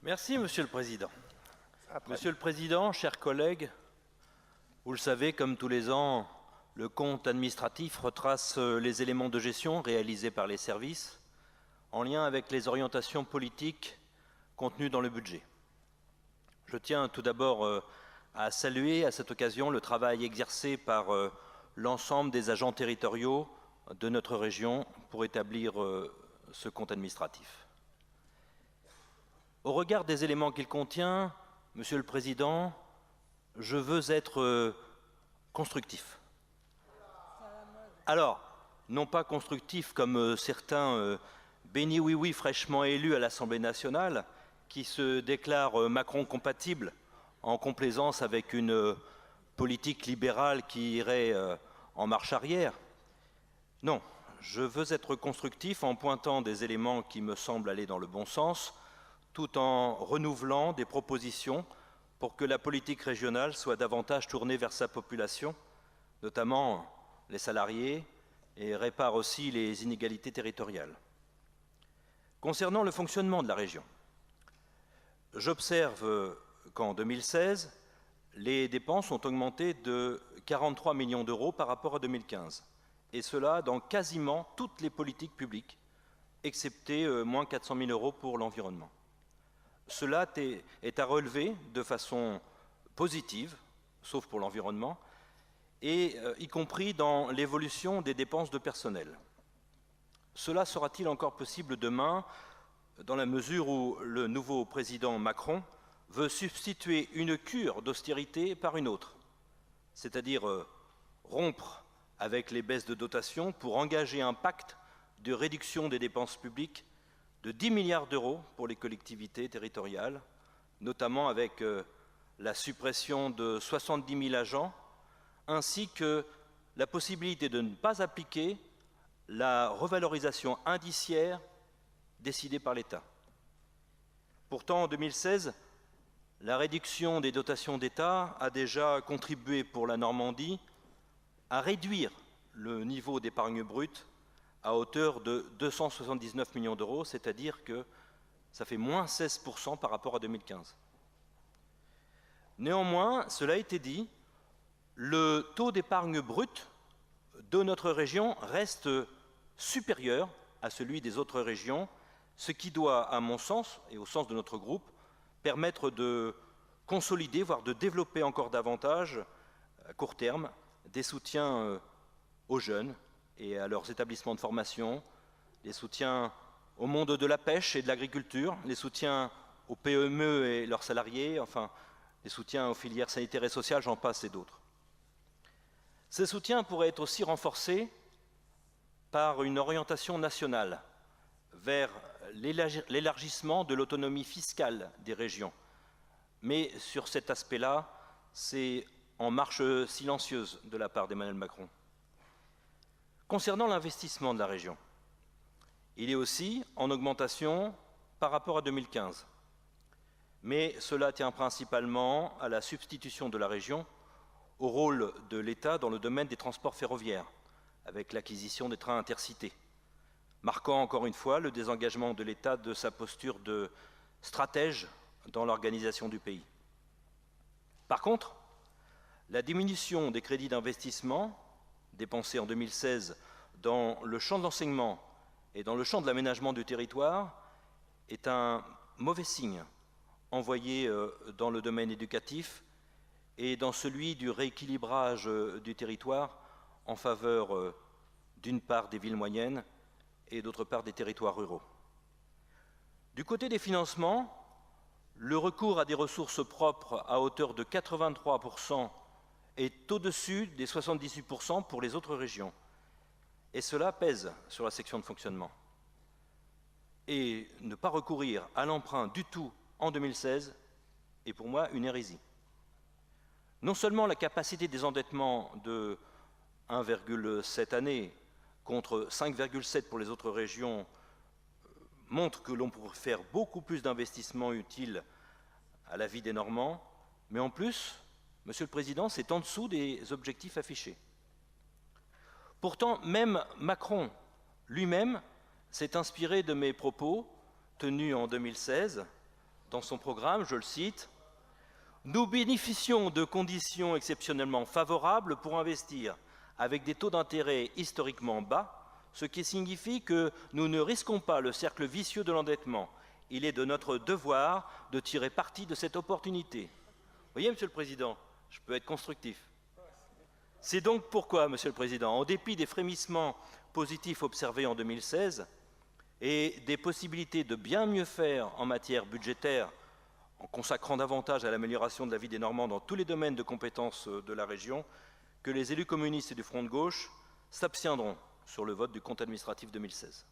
Merci, Monsieur le Président. Monsieur le Président, chers collègues, vous le savez, comme tous les ans, le compte administratif retrace les éléments de gestion réalisés par les services en lien avec les orientations politiques contenues dans le budget. Je tiens tout d'abord à saluer à cette occasion le travail exercé par l'ensemble des agents territoriaux de notre région pour établir ce compte administratif. Au regard des éléments qu'il contient, Monsieur le Président, je veux être constructif. Alors, non pas constructif comme certains béni oui-oui fraîchement élus à l'Assemblée nationale qui se déclarent Macron compatibles en complaisance avec une politique libérale qui irait en marche arrière. Non, je veux être constructif en pointant des éléments qui me semblent aller dans le bon sens, tout en renouvelant des propositions pour que la politique régionale soit davantage tournée vers sa population, notamment les salariés, et répare aussi les inégalités territoriales. Concernant le fonctionnement de la région, j'observe qu'en 2016, les dépenses ont augmenté de 43 millions d'euros par rapport à 2015, et cela dans quasiment toutes les politiques publiques, excepté moins 400 000 euros pour l'environnement. Cela est à relever de façon positive, sauf pour l'environnement, et y compris dans l'évolution des dépenses de personnel. Cela sera-t-il encore possible demain, dans la mesure où le nouveau président Macron veut substituer une cure d'austérité par une autre, c'est-à-dire rompre avec les baisses de dotation pour engager un pacte de réduction des dépenses publiques de 10 milliards d'euros pour les collectivités territoriales, notamment avec la suppression de 70 000 agents, ainsi que la possibilité de ne pas appliquer la revalorisation indiciaire décidée par l'État. Pourtant, en 2016, la réduction des dotations d'État a déjà contribué pour la Normandie à réduire le niveau d'épargne brute à hauteur de 279 millions d'euros, c'est-à-dire que ça fait moins 16% par rapport à 2015. Néanmoins, cela a été dit, le taux d'épargne brute de notre région reste supérieur à celui des autres régions, ce qui doit, à mon sens, et au sens de notre groupe, permettre de consolider, voire de développer encore davantage, à court terme, des soutiens aux jeunes et à leurs établissements de formation, les soutiens au monde de la pêche et de l'agriculture, les soutiens aux PME et leurs salariés, enfin, les soutiens aux filières sanitaires et sociales, j'en passe et d'autres. Ces soutiens pourraient être aussi renforcés par une orientation nationale vers l'élargissement de l'autonomie fiscale des régions. Mais sur cet aspect-là, c'est en marche silencieuse de la part d'Emmanuel Macron. Concernant l'investissement de la région, il est aussi en augmentation par rapport à 2015. Mais cela tient principalement à la substitution de la région au rôle de l'État dans le domaine des transports ferroviaires, avec l'acquisition des trains intercités, marquant encore une fois le désengagement de l'État de sa posture de stratège dans l'organisation du pays. Par contre, la diminution des crédits d'investissement dépensés en 2016 dans le champ de l'enseignement et dans le champ de l'aménagement du territoire est un mauvais signe envoyé dans le domaine éducatif et dans celui du rééquilibrage du territoire en faveur d'une part des villes moyennes et d'autre part des territoires ruraux. Du côté des financements, le recours à des ressources propres à hauteur de 83% est au-dessus des 78% pour les autres régions. Et cela pèse sur la section de fonctionnement. Et ne pas recourir à l'emprunt du tout en 2016 est pour moi une hérésie. Non seulement la capacité des endettements de 1,7 année contre 5,7 pour les autres régions montre que l'on pourrait faire beaucoup plus d'investissements utiles à la vie des Normands, mais en plus, Monsieur le Président, c'est en dessous des objectifs affichés. Pourtant, même Macron lui-même s'est inspiré de mes propos tenus en 2016 dans son programme, je le cite, « Nous bénéficions de conditions exceptionnellement favorables pour investir avec des taux d'intérêt historiquement bas, ce qui signifie que nous ne risquons pas le cercle vicieux de l'endettement. Il est de notre devoir de tirer parti de cette opportunité. » Vous voyez, Monsieur le Président, je peux être constructif. C'est donc pourquoi, Monsieur le Président, en dépit des frémissements positifs observés en 2016 et des possibilités de bien mieux faire en matière budgétaire, en consacrant davantage à l'amélioration de la vie des Normands dans tous les domaines de compétences de la région, que les élus communistes et du Front de gauche s'abstiendront sur le vote du compte administratif 2016.